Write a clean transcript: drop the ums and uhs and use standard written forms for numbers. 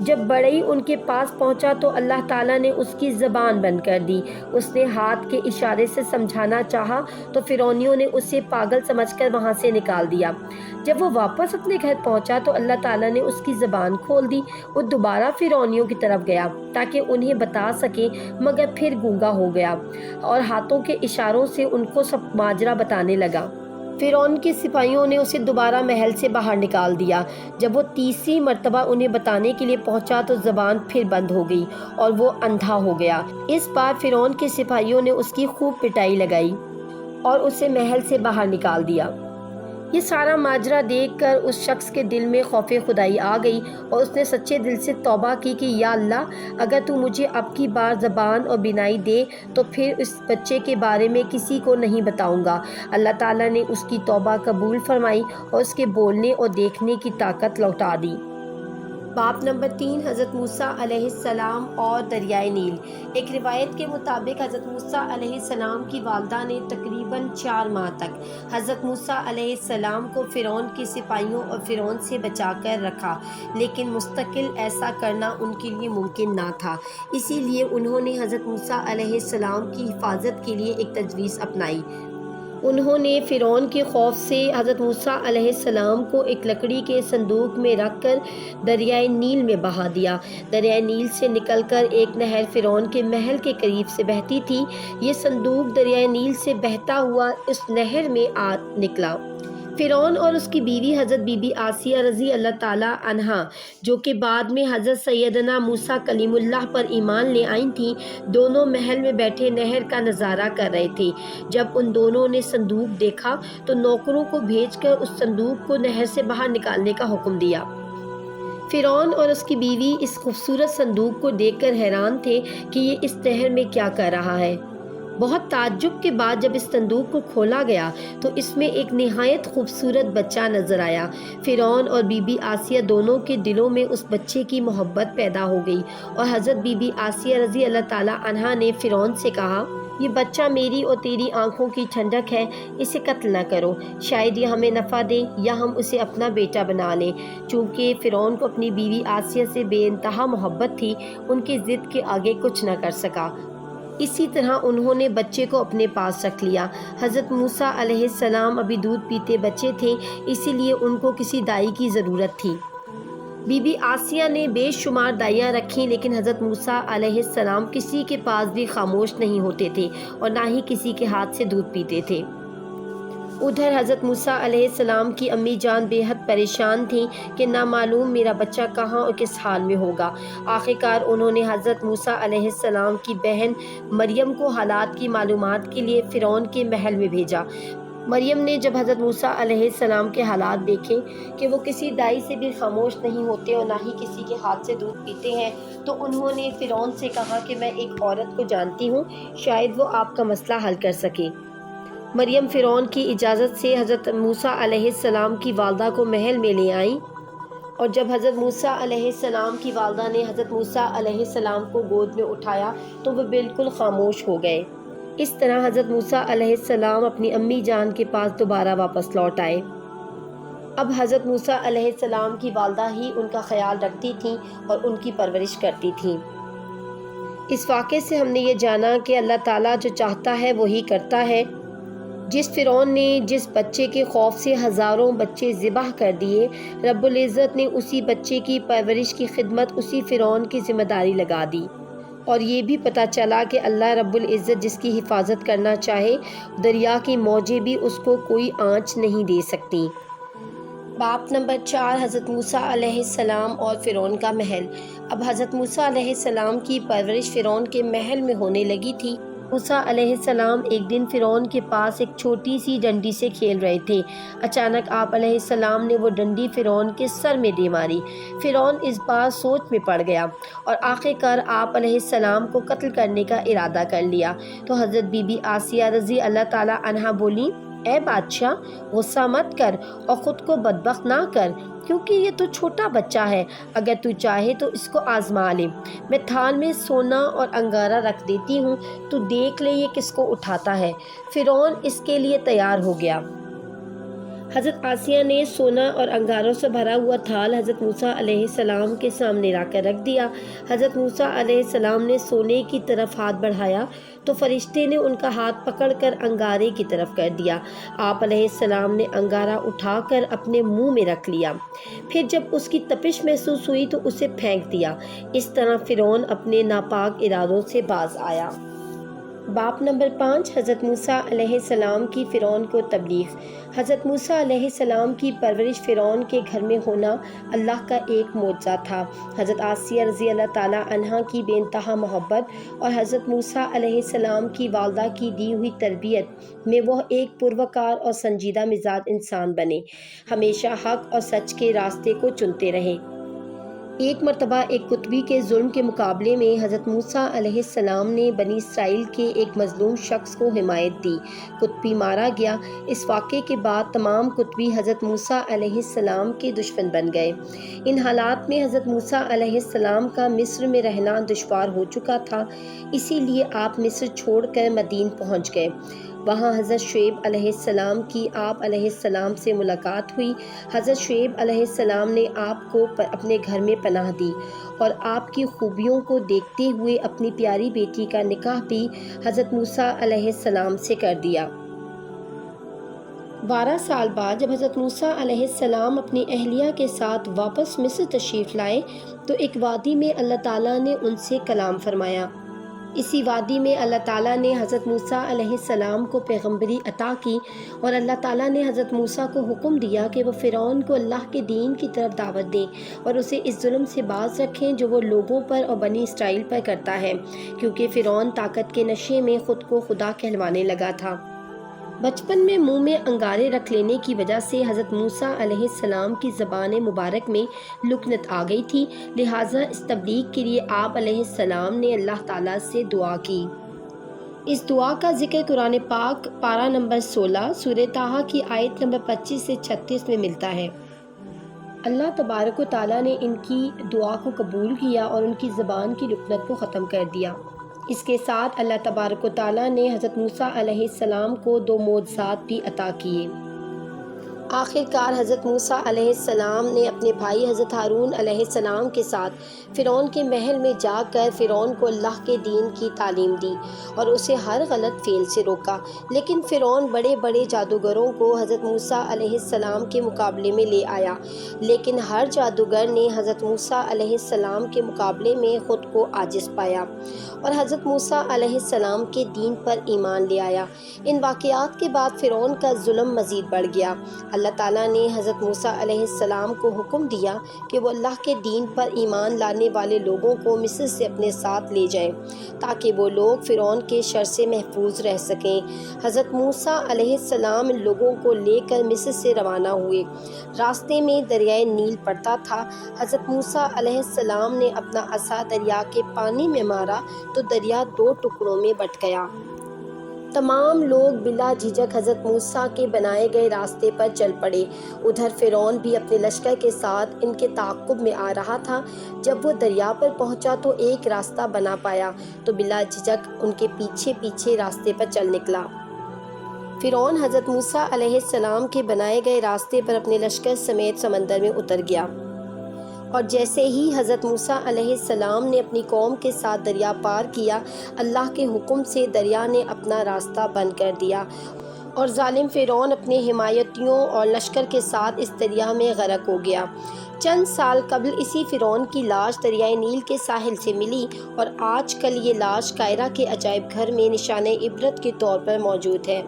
جب بڑئی ان کے پاس پہنچا تو اللہ تعالیٰ نے اس کی زبان بند کر دی۔ اس نے ہاتھ کے اشارے سے سمجھانا چاہا تو فرعونیوں نے اسے پاگل سمجھ کر وہاں سے نکال دیا۔ جب وہ واپس اپنے گھر پہنچا تو اللہ تعالیٰ نے اس کی زبان کھول دی۔ وہ دوبارہ فرعونیوں کی طرف گیا تاکہ انہیں بتا سکے، مگر پھر گونگا ہو گیا اور ہاتھوں کے اشاروں سے ان کو سب ماجرا بتانے لگا۔ فرعون کے سپاہیوں نے اسے دوبارہ محل سے باہر نکال دیا۔ جب وہ تیسری مرتبہ انہیں بتانے کے لیے پہنچا تو زبان پھر بند ہو گئی اور وہ اندھا ہو گیا۔ اس بار فرعون کے سپاہیوں نے اس کی خوب پٹائی لگائی اور اسے محل سے باہر نکال دیا۔ یہ سارا ماجرا دیکھ کر اس شخص کے دل میں خوف خدائی آ گئی اور اس نے سچے دل سے توبہ کی کہ یا اللہ، اگر تو مجھے اب کی بار زبان اور بینائی دے تو پھر اس بچے کے بارے میں کسی کو نہیں بتاؤں گا۔ اللہ تعالیٰ نے اس کی توبہ قبول فرمائی اور اس کے بولنے اور دیکھنے کی طاقت لوٹا دی۔ باب نمبر 3، حضرت موسیٰ علیہ السلام اور دریائے نیل۔ ایک روایت کے مطابق حضرت موسیٰ علیہ السلام کی والدہ نے تقریباً 4 ماہ تک حضرت موسیٰ علیہ السلام کو فرعون کے سپاہیوں اور فرعون سے بچا کر رکھا، لیکن مستقل ایسا کرنا ان کے لیے ممکن نہ تھا۔ اسی لیے انہوں نے حضرت موسیٰ علیہ السلام کی حفاظت کے لیے ایک تجویز اپنائی۔ انہوں نے فرعون کے خوف سے حضرت موسیٰ علیہ السلام کو ایک لکڑی کے صندوق میں رکھ کر دریائے نیل میں بہا دیا۔ دریائے نیل سے نکل کر ایک نہر فرعون کے محل کے قریب سے بہتی تھی۔ یہ صندوق دریائے نیل سے بہتا ہوا اس نہر میں آ نکلا۔ فرعون اور اس کی بیوی حضرت بی بی آسیہ رضی اللہ تعالیٰ عنہا، جو کہ بعد میں حضرت سیدنا موسیٰ کلیم اللہ پر ایمان لے آئی تھیں، دونوں محل میں بیٹھے نہر کا نظارہ کر رہے تھے۔ جب ان دونوں نے صندوق دیکھا تو نوکروں کو بھیج کر اس صندوق کو نہر سے باہر نکالنے کا حکم دیا۔ فرعون اور اس کی بیوی اس خوبصورت صندوق کو دیکھ کر حیران تھے کہ یہ اس نہر میں کیا کر رہا ہے۔ بہت تعجب کے بعد جب اس صندوق کو کھولا گیا تو اس میں ایک نہایت خوبصورت بچہ نظر آیا۔ فرعون اور بی بی آسیہ دونوں کے دلوں میں اس بچے کی محبت پیدا ہو گئی اور حضرت بی بی آسیہ رضی اللہ تعالیٰ عنہا نے فرعون سے کہا، یہ بچہ میری اور تیری آنکھوں کی ٹھنڈک ہے، اسے قتل نہ کرو، شاید یہ ہمیں نفع دے یا ہم اسے اپنا بیٹا بنا لیں۔ چونکہ فرعون کو اپنی بیوی آسیہ سے بے انتہا محبت تھی، ان کی ضد کے آگے کچھ نہ کر سکا۔ اسی طرح انہوں نے بچے کو اپنے پاس رکھ لیا۔ حضرت موسیٰ علیہ السلام ابھی دودھ پیتے بچے تھے، اسی لیے ان کو کسی دائی کی ضرورت تھی۔ بی بی آسیہ نے بے شمار دائیاں رکھیں، لیکن حضرت موسیٰ علیہ السلام کسی کے پاس بھی خاموش نہیں ہوتے تھے اور نہ ہی کسی کے ہاتھ سے دودھ پیتے تھے۔ ادھر حضرت موسیٰ علیہ السلام کی امی جان بے حد پریشان تھیں کہ نہ معلوم میرا بچہ کہاں اور کس حال میں ہوگا۔ آخرکار انہوں نے حضرت موسیٰ علیہ السلام کی بہن مریم کو حالات کی معلومات کے لیے فرعون کے محل میں بھیجا۔ مریم نے جب حضرت موسیٰ علیہ السلام کے حالات دیکھے کہ وہ کسی دائی سے بھی خاموش نہیں ہوتے اور نہ ہی کسی کے ہاتھ سے دودھ پیتے ہیں، تو انہوں نے فرعون سے کہا کہ میں ایک عورت کو جانتی ہوں، شاید وہ آپ کا مسئلہ حل کر سکے۔ مریم فرعون کی اجازت سے حضرت موسیٰ علیہ السلام کی والدہ کو محل میں لے آئیں، اور جب حضرت موسیٰ علیہ السلام کی والدہ نے حضرت موسیٰ علیہ السلام کو گود میں اٹھایا تو وہ بالکل خاموش ہو گئے۔ اس طرح حضرت موسیٰ علیہ السلام اپنی امی جان کے پاس دوبارہ واپس لوٹ آئے۔ اب حضرت موسیٰ علیہ السلام کی والدہ ہی ان کا خیال رکھتی تھیں اور ان کی پرورش کرتی تھیں۔ اس واقعے سے ہم نے یہ جانا کہ اللہ تعالیٰ جو چاہتا ہے وہی کرتا ہے۔ جس فرعون نے جس بچے کے خوف سے ہزاروں بچے ذبح کر دیے، رب العزت نے اسی بچے کی پرورش کی خدمت اسی فرعون کی ذمہ داری لگا دی، اور یہ بھی پتہ چلا کہ اللہ رب العزت جس کی حفاظت کرنا چاہے، دریا کی موجیں بھی اس کو کوئی آنچ نہیں دے سکتی۔ باب نمبر 4، حضرت موسیٰ علیہ السلام اور فرعون کا محل۔ اب حضرت موسیٰ علیہ السلام کی پرورش فرعون کے محل میں ہونے لگی تھی۔ موسیٰ علیہ السلام ایک دن فرعون کے پاس ایک چھوٹی سی ڈنڈی سے کھیل رہے تھے۔ اچانک آپ علیہ السلام نے وہ ڈنڈی فرعون کے سر میں دے ماری۔ فرعون اس بار سوچ میں پڑ گیا اور آخرکار آپ علیہ السلام کو قتل کرنے کا ارادہ کر لیا۔ تو حضرت بی بی آسیہ رضی اللہ تعالیٰ عنہا بولی، اے بادشاہ، غصہ مت کر اور خود کو بدبخت نہ کر، کیونکہ یہ تو چھوٹا بچہ ہے، اگر تو چاہے تو اس کو آزما لے۔ میں تھال میں سونا اور انگارہ رکھ دیتی ہوں، تو دیکھ لے یہ کس کو اٹھاتا ہے۔ فرعون اس کے لیے تیار ہو گیا۔ حضرت آسیہ نے سونا اور انگاروں سے بھرا ہوا تھال حضرت موسیٰ علیہ السلام کے سامنے لا کر رکھ دیا۔ حضرت موسیٰ علیہ السلام نے سونے کی طرف ہاتھ بڑھایا تو فرشتے نے ان کا ہاتھ پکڑ کر انگارے کی طرف کر دیا۔ آپ علیہ السلام نے انگارہ اٹھا کر اپنے منہ میں رکھ لیا، پھر جب اس کی تپش محسوس ہوئی تو اسے پھینک دیا۔ اس طرح فرعون اپنے ناپاک ارادوں سے باز آیا۔ باب نمبر 5، حضرت موسیٰ علیہ السلام کی فرعون کو تبلیغ۔ حضرت موسیٰ علیہ السلام کی پرورش فرعون کے گھر میں ہونا اللہ کا ایک معجزہ تھا۔ حضرت آسیہ رضی اللہ تعالیٰ عنہا کی بے انتہا محبت اور حضرت موسیٰ علیہ السلام کی والدہ کی دی ہوئی تربیت میں وہ ایک پروقار اور سنجیدہ مزاج انسان بنے، ہمیشہ حق اور سچ کے راستے کو چنتے رہے۔ ایک مرتبہ ایک قطبی کے ظلم کے مقابلے میں حضرت موسیٰ علیہ السلام نے بنی اسرائیل کے ایک مظلوم شخص کو حمایت دی۔ قطبی مارا گیا۔ اس واقعے کے بعد تمام قطبی حضرت موسیٰ علیہ السلام کے دشمن بن گئے۔ ان حالات میں حضرت موسیٰ علیہ السلام کا مصر میں رہنا دشوار ہو چکا تھا، اسی لیے آپ مصر چھوڑ کر مدین پہنچ گئے۔ وہاں حضرت شعیب علیہ السلام کی آپ علیہ السلام سے ملاقات ہوئی۔ حضرت شعیب علیہ السلام نے آپ کو اپنے گھر میں پناہ دی اور آپ کی خوبیوں کو دیکھتے ہوئے اپنی پیاری بیٹی کا نکاح بھی حضرت موسیٰ علیہ السلام سے کر دیا۔ 12 سال بعد جب حضرت موسیٰ علیہ السلام اپنی اہلیہ کے ساتھ واپس مصر تشریف لائے تو ایک وادی میں اللہ تعالیٰ نے ان سے کلام فرمایا۔ اسی وادی میں اللہ تعالیٰ نے حضرت موسیٰ علیہ السلام کو پیغمبری عطا کی اور اللہ تعالیٰ نے حضرت موسیٰ کو حکم دیا کہ وہ فرعون کو اللہ کے دین کی طرف دعوت دیں اور اسے اس ظلم سے باز رکھیں جو وہ لوگوں پر اور بنی اسرائیل پر کرتا ہے، کیونکہ فرعون طاقت کے نشے میں خود کو خدا کہلوانے لگا تھا۔ بچپن میں منہ میں انگارے رکھ لینے کی وجہ سے حضرت موسیٰ علیہ السلام کی زبان مبارک میں لکنت آ گئی تھی، لہٰذا اس تبلیغ کے لیے آپ علیہ السلام نے اللہ تعالیٰ سے دعا کی۔ اس دعا کا ذکر قرآن پاک پارہ نمبر 16 سورہ طٰہٰ کی آیت نمبر 25 سے 36 میں ملتا ہے۔ اللہ تبارک و تعالیٰ نے ان کی دعا کو قبول کیا اور ان کی زبان کی لکنت کو ختم کر دیا۔ اس کے ساتھ اللہ تبارک و تعالیٰ نے حضرت موسیٰ علیہ السلام کو 2 معجزات بھی عطا کیے۔ آخر کار حضرت موسیٰ علیہ السلام نے اپنے بھائی حضرت ہارون علیہ السلام کے ساتھ فرعون کے محل میں جا کر فرعون کو اللہ کے دین کی تعلیم دی اور اسے ہر غلط فعل سے روکا، لیکن فرعون بڑے بڑے جادوگروں کو حضرت موسیٰ علیہ السلام کے مقابلے میں لے آیا، لیکن ہر جادوگر نے حضرت موسیٰ علیہ السلام کے مقابلے میں خود کو عاجز پایا اور حضرت موسیٰ علیہ السلام کے دین پر ایمان لے آیا۔ ان واقعات کے بعد فرعون کا ظلم مزید بڑھ گیا۔ اللہ تعالیٰ نے حضرت موسیٰ علیہ السلام کو حکم دیا کہ وہ اللہ کے دین پر ایمان لانے والے لوگوں کو مصر سے اپنے ساتھ لے جائیں تاکہ وہ لوگ فرعون کے شر سے محفوظ رہ سکیں۔ حضرت موسیٰ علیہ السلام ان لوگوں کو لے کر مصر سے روانہ ہوئے۔ راستے میں دریائے نیل پڑتا تھا۔ حضرت موسیٰ علیہ السلام نے اپنا عصا دریا کے پانی میں مارا تو دریا 2 ٹکڑوں میں بٹ گیا۔ تمام لوگ بلا جھجک حضرت موسیٰ کے بنائے گئے راستے پر چل پڑے۔ ادھر فرعون بھی اپنے لشکر کے ساتھ ان کے تعاقب میں آ رہا تھا۔ جب وہ دریا پر پہنچا تو ایک راستہ بنا پایا تو بلا جھجک ان کے پیچھے پیچھے راستے پر چل نکلا۔ فرعون حضرت موسیٰ علیہ السلام کے بنائے گئے راستے پر اپنے لشکر سمیت سمندر میں اتر گیا، اور جیسے ہی حضرت موسیٰ علیہ السلام نے اپنی قوم کے ساتھ دریا پار کیا، اللہ کے حکم سے دریا نے اپنا راستہ بند کر دیا اور ظالم فرعون اپنے حمایتیوں اور لشکر کے ساتھ اس دریا میں غرق ہو گیا۔ چند سال قبل اسی فرعون کی لاش دریائے نیل کے ساحل سے ملی اور آج کل یہ لاش قاہرہ کے عجائب گھر میں نشان عبرت کے طور پر موجود ہے۔